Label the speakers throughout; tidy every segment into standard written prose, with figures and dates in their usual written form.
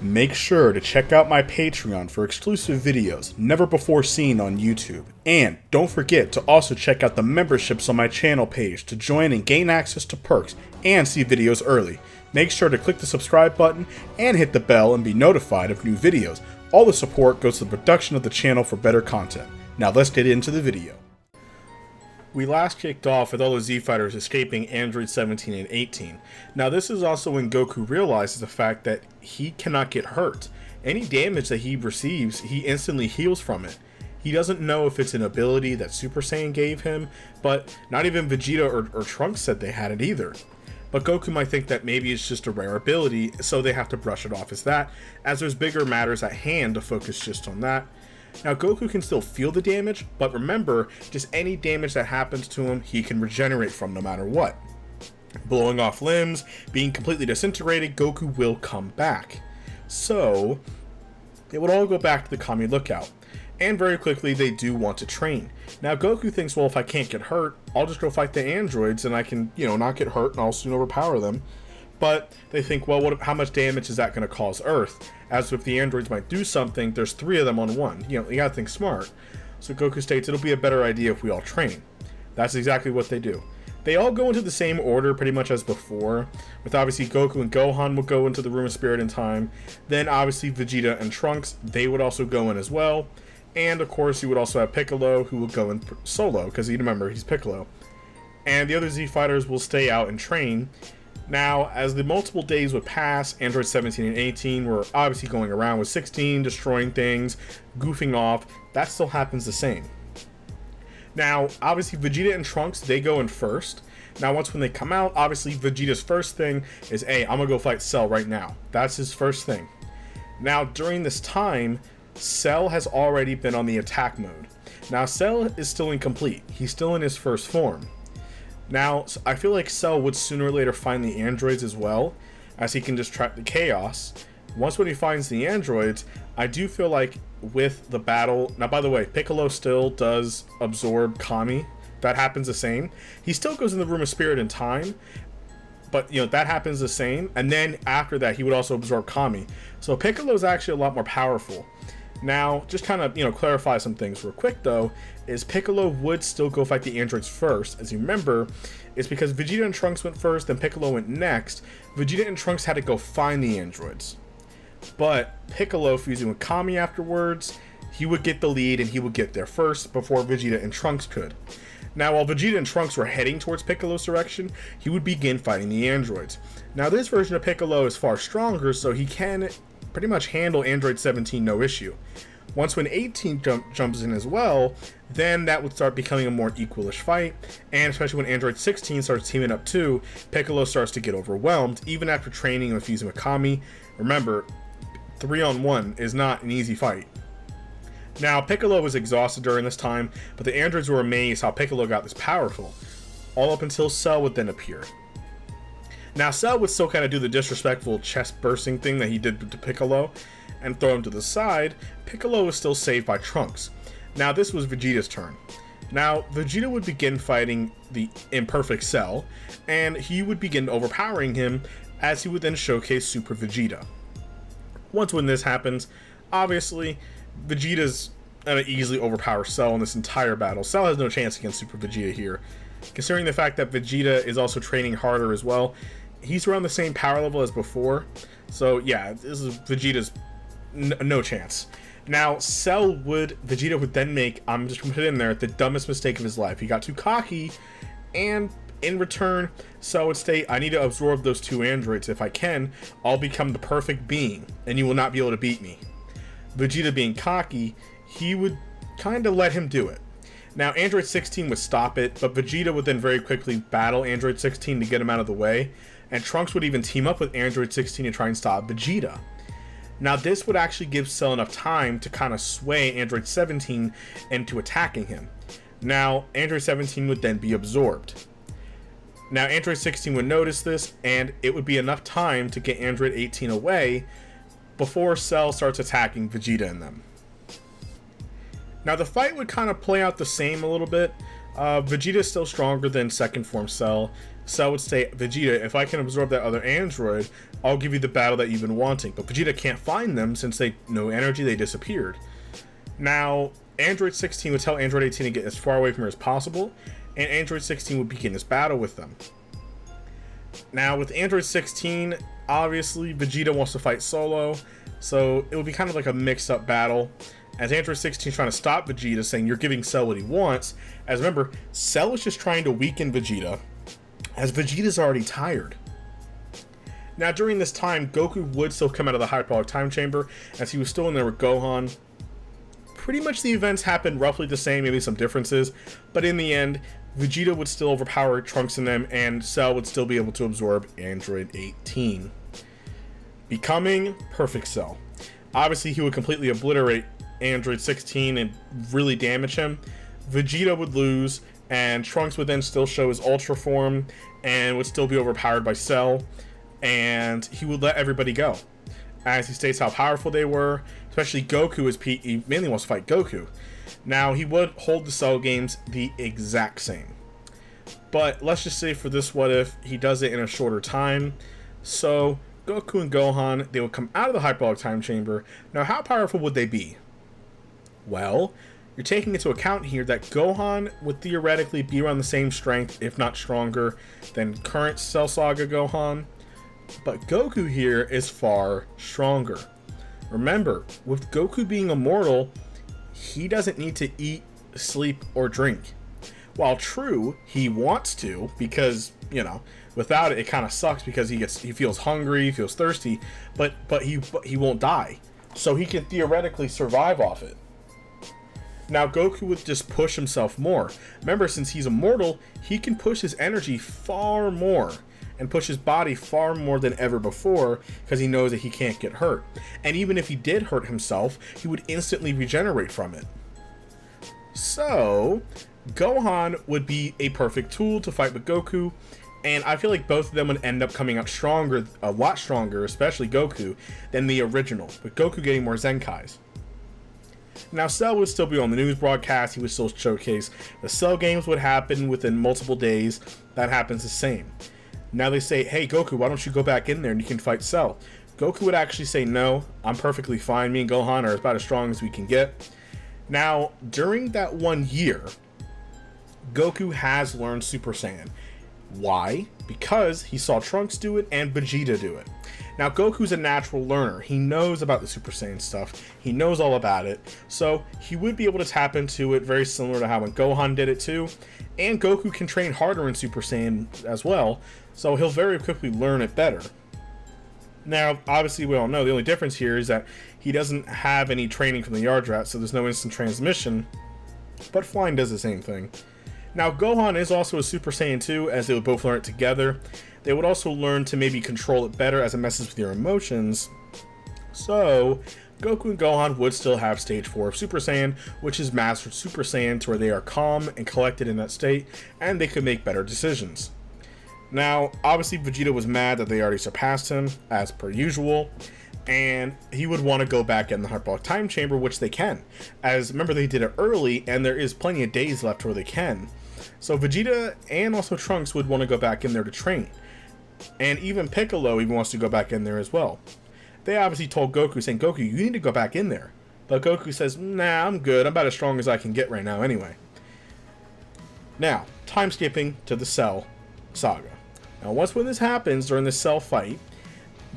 Speaker 1: Make sure to check out my Patreon for exclusive videos never before seen on YouTube. And don't forget to also check out the memberships on my channel page to join and gain access to perks and see videos early. Make sure to click the subscribe button and hit the bell and be notified of new videos. All the support goes to the production of the channel for better content. Now let's get into the video. We last kicked off with all the Z-Fighters escaping Android 17 and 18. Now this is also when Goku realizes the fact that he cannot get hurt. Any damage that he receives, he instantly heals from it. He doesn't know if it's an ability that Super Saiyan gave him, but not even Vegeta or Trunks said they had it either. But Goku might think that maybe it's just a rare ability, so they have to brush it off as that, as there's bigger matters at hand to focus just on that. Now Goku can still feel the damage, but remember, just any damage that happens to him, he can regenerate from no matter what. Blowing off limbs, being completely disintegrated, Goku will come back. So, it would all go back to the Kami Lookout. And very quickly, they do want to train. Now Goku thinks, well, if I can't get hurt, I'll just go fight the androids and I can, not get hurt and I'll soon overpower them. But they think, well, how much damage is that going to cause Earth? As if the androids might do something, there's 3 of them on one. You gotta think smart. So Goku states it'll be a better idea if we all train. That's exactly what they do. They all go into the same order pretty much as before, with obviously Goku and Gohan will go into the Room of Spirit and Time. Then obviously Vegeta and Trunks, they would also go in as well. And of course you would also have Piccolo, who will go in solo, because you remember, he's Piccolo. And the other Z-Fighters will stay out and train. Now, as the multiple days would pass, Android 17 and 18 were obviously going around with 16, destroying things, goofing off. That still happens the same. Now, obviously, Vegeta and Trunks, they go in first. Now, once when they come out, obviously, Vegeta's first thing is, hey, I'm gonna go fight Cell right now. That's his first thing. Now, during this time, Cell has already been on the attack mode. Now, Cell is still incomplete. He's still in his first form. Now, I feel like Cell would sooner or later find the androids as well, as he can distract the chaos. Once when he finds the androids, I do feel like with the battle... Now, by the way, Piccolo still does absorb Kami. That happens the same. He still goes in the Room of Spirit and Time, but, that happens the same. And then after that, he would also absorb Kami. So Piccolo is actually a lot more powerful. Now, just kind of, clarify some things real quick, though, is Piccolo would still go fight the androids first. As you remember, it's because Vegeta and Trunks went first, then Piccolo went next. Vegeta and Trunks had to go find the androids. But Piccolo, fusing with Kami afterwards, he would get the lead and he would get there first before Vegeta and Trunks could. Now, while Vegeta and Trunks were heading towards Piccolo's direction, he would begin fighting the androids. Now, this version of Piccolo is far stronger, so he can pretty much handle Android 17 no issue. Once when 18 jumps in as well, then that would start becoming a more equalish fight, and especially when Android 16 starts teaming up too, Piccolo starts to get overwhelmed, even after training and fusing with Kami. Remember, 3-on-1 is not an easy fight. Now, Piccolo was exhausted during this time, but the androids were amazed how Piccolo got this powerful, all up until Cell would then appear. Now, Cell would still kind of do the disrespectful chest bursting thing that he did to Piccolo and throw him to the side. Piccolo was still saved by Trunks. Now, this was Vegeta's turn. Now, Vegeta would begin fighting the imperfect Cell, and he would begin overpowering him as he would then showcase Super Vegeta. Once when this happens, obviously, Vegeta's gonna easily overpower Cell in this entire battle. Cell has no chance against Super Vegeta here. Considering the fact that Vegeta is also training harder as well, he's around the same power level as before. Yeah, this is Vegeta's no chance. Now, Vegeta would then make, I'm just gonna put it in there, the dumbest mistake of his life. He got too cocky, and in return, Cell would state, I need to absorb those 2 androids. If I can, I'll become the perfect being, and you will not be able to beat me. Vegeta being cocky, he would kind of let him do it. Now, Android 16 would stop it, but Vegeta would then very quickly battle Android 16 to get him out of the way, and Trunks would even team up with Android 16 to try and stop Vegeta. Now, this would actually give Cell enough time to kind of sway Android 17 into attacking him. Now, Android 17 would then be absorbed. Now, Android 16 would notice this, and it would be enough time to get Android 18 away before Cell starts attacking Vegeta and them. Now, the fight would kind of play out the same a little bit. Vegeta is still stronger than second form Cell. Cell would say, Vegeta, if I can absorb that other android, I'll give you the battle that you've been wanting. But Vegeta can't find them since they no energy, they disappeared. Now, Android 16 would tell Android 18 to get as far away from her as possible, and Android 16 would begin this battle with them. Now, with Android 16, obviously, Vegeta wants to fight solo, so it would be kind of like a mixed-up battle, as Android 16 is trying to stop Vegeta, saying, you're giving Cell what he wants, as remember, Cell is just trying to weaken Vegeta, as Vegeta's already tired. Now, during this time, Goku would still come out of the hyperbolic time chamber, as he was still in there with Gohan. Pretty much the events happened roughly the same, maybe some differences, but in the end, Vegeta would still overpower Trunks and them, and Cell would still be able to absorb Android 18. Becoming Perfect Cell. Obviously, he would completely obliterate Android 16 and really damage him. Vegeta would lose, and Trunks would then still show his Ultra form and would still be overpowered by Cell, and he would let everybody go, as he states how powerful they were, especially Goku, as he mainly wants to fight Goku. Now, he would hold the Cell games the exact same, but let's just say for this what if, he does it in a shorter time. So, Goku and Gohan, they would come out of the hyperbolic time chamber. Now, how powerful would they be? Well, you're taking into account here that Gohan would theoretically be around the same strength, if not stronger, than current Cell Saga Gohan. But Goku here is far stronger. Remember, with Goku being immortal, he doesn't need to eat, sleep, or drink. While true, he wants to, because, you know, without it, it kind of sucks because he feels hungry, he feels thirsty, but he won't die. So he can theoretically survive off it. Now, Goku would just push himself more. Remember, since he's immortal, he can push his energy far more and push his body far more than ever before because he knows that he can't get hurt. And even if he did hurt himself, he would instantly regenerate from it. So, Gohan would be a perfect tool to fight with Goku, and I feel like both of them would end up coming out stronger, a lot stronger, especially Goku, than the original, with Goku getting more Zenkais. Now, Cell would still be on the news broadcast, he would still showcase the Cell games would happen within multiple days, that happens the same. Now they say, hey Goku, why don't you go back in there and you can fight Cell? Goku would actually say, no, I'm perfectly fine, me and Gohan are about as strong as we can get. Now, during that 1 year, Goku has learned Super Saiyan. Why? Because he saw Trunks do it and Vegeta do it. Now, Goku's a natural learner. He knows about the Super Saiyan stuff. He knows all about it. So, he would be able to tap into it very similar to how when Gohan did it too. And Goku can train harder in Super Saiyan as well. So, he'll very quickly learn it better. Now, obviously, we all know the only difference here is that he doesn't have any training from the Yard Rat, so there's no instant transmission. But Flying does the same thing. Now, Gohan is also a Super Saiyan 2, as they would both learn it together. They would also learn to maybe control it better as it messes with your emotions. So, Goku and Gohan would still have Stage 4 of Super Saiyan, which is Mastered Super Saiyan, to where they are calm and collected in that state, and they could make better decisions. Now, obviously, Vegeta was mad that they already surpassed him, as per usual, and he would want to go back in the hyperbolic time chamber, which they can. As, remember, they did it early, and there is plenty of days left where they can. So Vegeta and also Trunks would want to go back in there to train. And even Piccolo even wants to go back in there as well. They obviously told Goku, saying, Goku, you need to go back in there. But Goku says, nah, I'm good. I'm about as strong as I can get right now anyway. Now, time skipping to the Cell saga. Now, once when this happens during the Cell fight,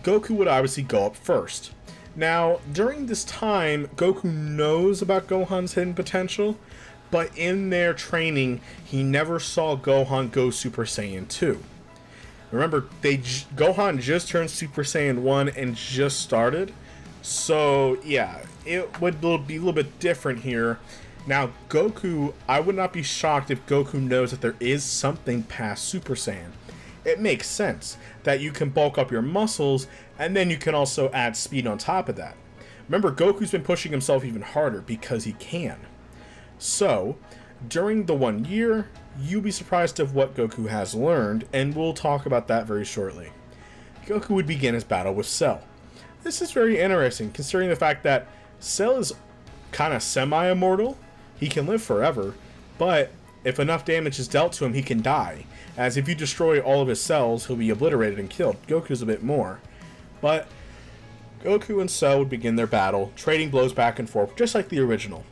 Speaker 1: Goku would obviously go up first. Now, during this time, Goku knows about Gohan's hidden potential, but in their training, he never saw Gohan go Super Saiyan 2. Remember, Gohan just turned Super Saiyan 1 and just started, so yeah, it would be a little bit different here. Now, Goku, I would not be shocked if Goku knows that there is something past Super Saiyan. It makes sense that you can bulk up your muscles, and then you can also add speed on top of that. Remember, Goku's been pushing himself even harder because he can. So, during the 1 year, you'll be surprised of what Goku has learned, and we'll talk about that very shortly. Goku would begin his battle with Cell. This is very interesting, considering the fact that Cell is kind of semi-immortal. He can live forever, but If enough damage is dealt to him, he can die, as if you destroy all of his cells, he'll be obliterated and killed. Goku's a bit more. But Goku and Cell would begin their battle, trading blows back and forth, just like the original.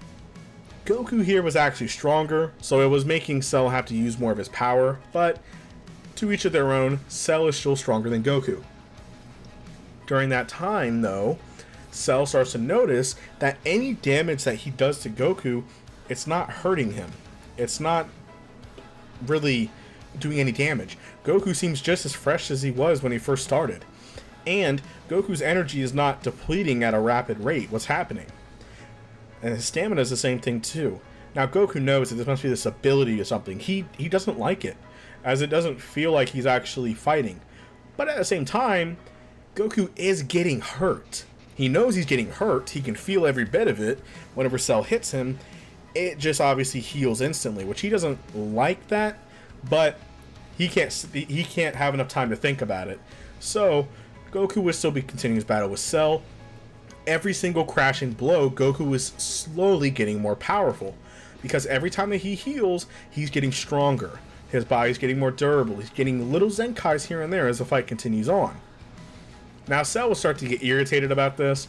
Speaker 1: Goku here was actually stronger, so it was making Cell have to use more of his power, but to each of their own, Cell is still stronger than Goku. During that time, though, Cell starts to notice that any damage that he does to Goku, it's not hurting him. It's not really doing any damage. Goku seems just as fresh as he was when he first started. And Goku's energy is not depleting at a rapid rate. What's happening? And his stamina is the same thing too. Now Goku knows that this must be this ability or something. He doesn't like it, as it doesn't feel like he's actually fighting. But at the same time, Goku is getting hurt. He knows he's getting hurt. He can feel every bit of it. Whenever Cell hits him, it just obviously heals instantly, which he doesn't like that, but he can't have enough time to think about it. So Goku would still be continuing his battle with Cell. Every single crashing blow, Goku is slowly getting more powerful, because every time that he heals, he's getting stronger. His body's getting more durable. He's getting little Zenkais here and there as the fight continues on. Now Cell will start to get irritated about this,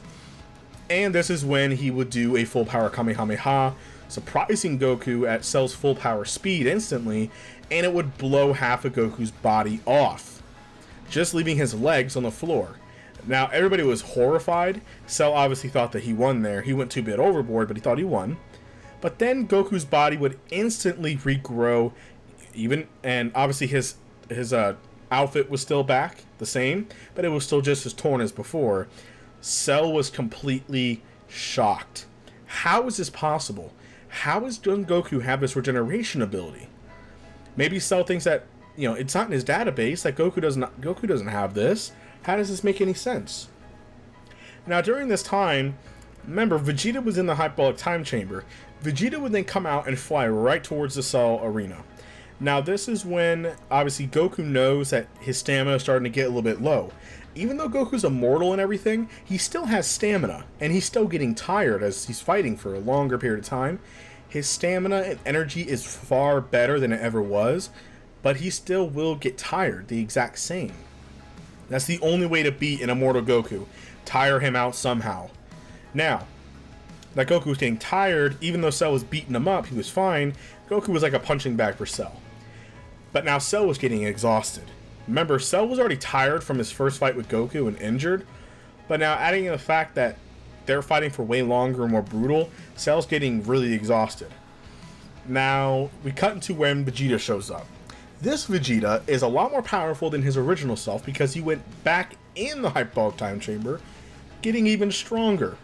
Speaker 1: and this is when he would do a full power Kamehameha, surprising Goku at Cell's full power speed instantly, and it would blow half of Goku's body off, just leaving his legs on the floor. Now everybody was horrified. Cell obviously thought that he won there. He went 2-bit overboard, but he thought he won. But then Goku's body would instantly regrow, and obviously his outfit was still back, the same, but it was still just as torn as before. Cell was completely shocked. How is this possible? How does Goku have this regeneration ability? Maybe Cell thinks that, it's not in his database, that Goku doesn't have this. How does this make any sense? Now during this time, remember, Vegeta was in the hyperbolic time chamber. Vegeta would then come out and fly right towards the Cell arena. Now this is when, obviously, Goku knows that his stamina is starting to get a little bit low. Even though Goku's immortal and everything, he still has stamina, and he's still getting tired as he's fighting for a longer period of time. His stamina and energy is far better than it ever was, but he still will get tired the exact same. That's the only way to beat an immortal Goku. Tire him out somehow. Now, that Goku was getting tired, even though Cell was beating him up, he was fine. Goku was like a punching bag for Cell. But now Cell was getting exhausted. Remember, Cell was already tired from his first fight with Goku and injured, but now adding in the fact that they're fighting for way longer and more brutal, Cell's getting really exhausted. Now, we cut into when Vegeta shows up. This Vegeta is a lot more powerful than his original self because he went back in the hyperbolic time chamber, getting even stronger.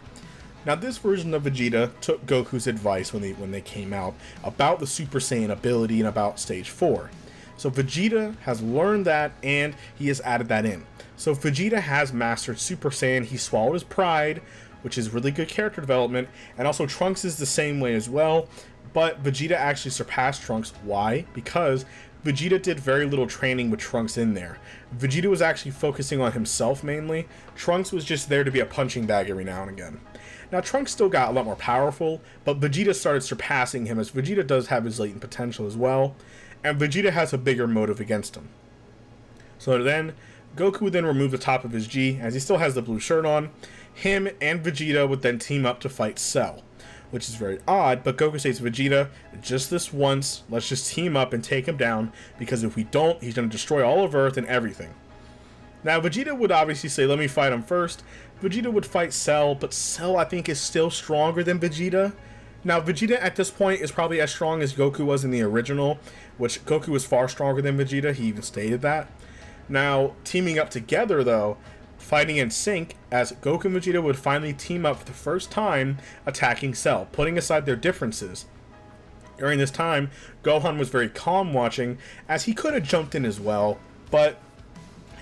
Speaker 1: Now, this version of Vegeta took Goku's advice when they came out about the Super Saiyan ability and about Stage 4. So Vegeta has learned that, and he has added that in. So Vegeta has mastered Super Saiyan. He swallowed his pride, which is really good character development, and also Trunks is the same way as well. But Vegeta actually surpassed Trunks. Why? Because Vegeta did very little training with Trunks in there. Vegeta was actually focusing on himself mainly. Trunks was just there to be a punching bag every now and again. Now, Trunks still got a lot more powerful, but Vegeta started surpassing him, as Vegeta does have his latent potential as well, and Vegeta has a bigger motive against him. So then, Goku would then remove the top of his G, as he still has the blue shirt on. Him and Vegeta would then team up to fight Cell, which is very odd, but Goku says, Vegeta, just this once, let's just team up and take him down, because if we don't, he's going to destroy all of Earth and everything. Now, Vegeta would obviously say, let me fight him first. Vegeta would fight Cell, but Cell, I think, is still stronger than Vegeta. Now, Vegeta at this point is probably as strong as Goku was in the original, which Goku was far stronger than Vegeta. He even stated that. Now, teaming up together, though, fighting in sync, as Goku and Vegeta would finally team up for the first time, attacking Cell, putting aside their differences. During this time, Gohan was very calm watching, as he could have jumped in as well, but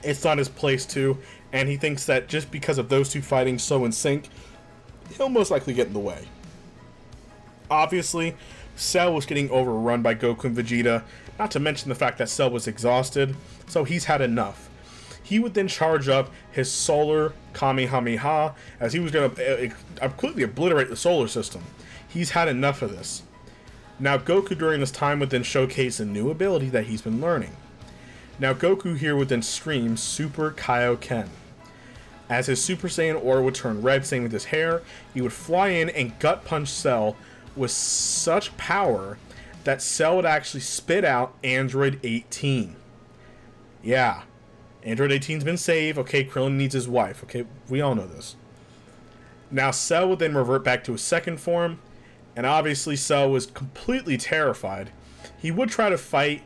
Speaker 1: it's not his place to, and he thinks that just because of those two fighting so in sync, he'll most likely get in the way. Obviously, Cell was getting overrun by Goku and Vegeta, not to mention the fact that Cell was exhausted, so he's had enough. He would then charge up his solar Kamehameha, as he was going to completely obliterate the solar system. He's had enough of this. Now Goku during this time would then showcase a new ability that he's been learning. Now Goku here would then scream Super Kaioken. As his Super Saiyan aura would turn red, same with his hair, he would fly in and gut punch Cell with such power that Cell would actually spit out Android 18. Yeah, Android 18's been saved. Okay, Krillin needs his wife. Okay, we all know this. Now Cell would then revert back to his second form, and obviously Cell was completely terrified. He would try to fight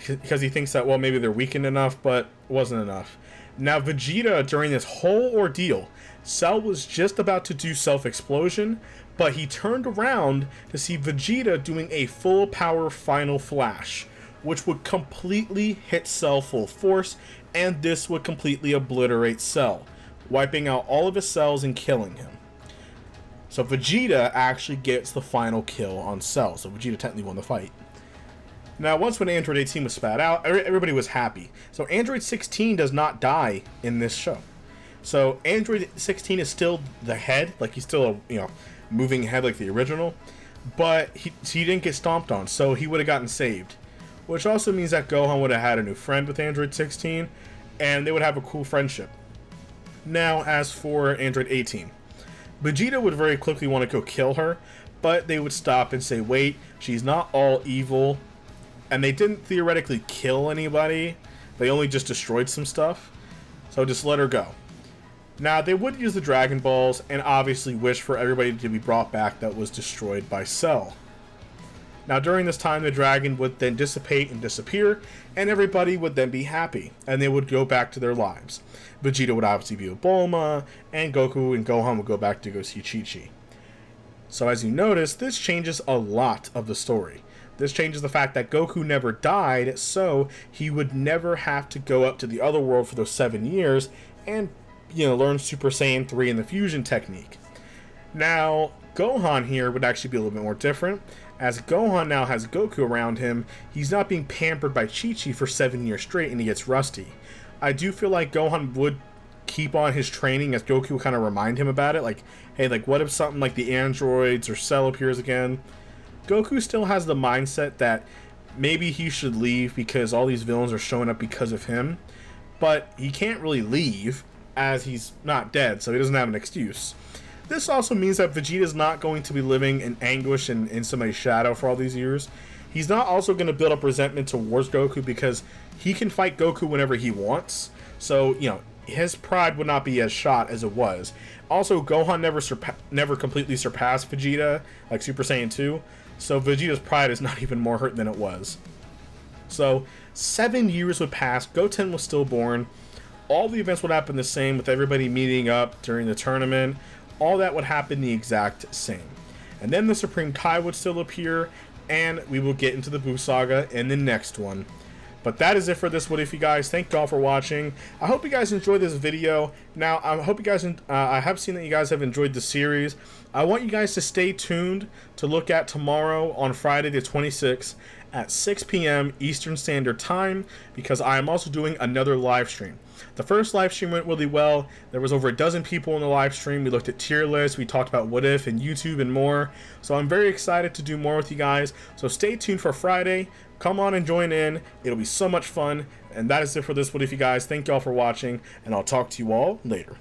Speaker 1: because he thinks that, well, maybe they're weakened enough, but it wasn't enough. Now Vegeta, during this whole ordeal, Cell was just about to do self-explosion, but he turned around to see Vegeta doing a full power final flash, which would completely hit Cell full force, and this would completely obliterate Cell, wiping out all of his cells and killing him. So Vegeta actually gets the final kill on Cell, so Vegeta technically won the fight. Now, once when Android 18 was spat out, everybody was happy. So Android 16 does not die in this show. So Android 16 is still the head, like he's still a moving head like the original, but he didn't get stomped on, so he would have gotten saved. Which also means that Gohan would have had a new friend with Android 16, and they would have a cool friendship. Now, as for Android 18, Vegeta would very quickly want to go kill her, but they would stop and say, wait, she's not all evil. And they didn't theoretically kill anybody, they only just destroyed some stuff, so just let her go. Now, they would use the Dragon Balls and obviously wish for everybody to be brought back that was destroyed by Cell. Now, during this time, the dragon would then dissipate and disappear, and everybody would then be happy, and they would go back to their lives. Vegeta would obviously be with Bulma, and Goku and Gohan would go back to go see Chi-Chi. So as you notice, this changes a lot of the story. This changes the fact that Goku never died, so he would never have to go up to the other world for those 7 years and, learn Super Saiyan 3 and the fusion technique. Now, Gohan here would actually be a little bit more different. As Gohan now has Goku around him, he's not being pampered by Chi-Chi for 7 years straight and he gets rusty. I do feel like Gohan would keep on his training as Goku would kind of remind him about it. Like, hey, what if something like the androids or Cell appears again? Goku still has the mindset that maybe he should leave because all these villains are showing up because of him, but he can't really leave as he's not dead, so he doesn't have an excuse. This also means that Vegeta's not going to be living in anguish and in somebody's shadow for all these years. He's not also going to build up resentment towards Goku because he can fight Goku whenever he wants, so, his pride would not be as shot as it was. Also, Gohan never completely surpassed Vegeta, like Super Saiyan 2, so Vegeta's pride is not even more hurt than it was. So, 7 years would pass, Goten was still born, all the events would happen the same with everybody meeting up during the tournament, all that would happen the exact same. And then the Supreme Kai would still appear, and we will get into the Buu Saga in the next one. But that is it for this What If, you guys. Thank you all for watching. I hope you guys enjoyed this video. Now, I hope you guys, I have seen that you guys have enjoyed the series. I want you guys to stay tuned to look at tomorrow on Friday the 26th at 6 p.m. Eastern Standard Time, because I am also doing another live stream. The first live stream went really well. There was over a dozen people in the live stream. We looked at tier lists, we talked about What If and YouTube and more. So I'm very excited to do more with you guys. So stay tuned for Friday. Come on and join in. It'll be so much fun. And that is it for this What If, you guys. Thank you all for watching, and I'll talk to you all later.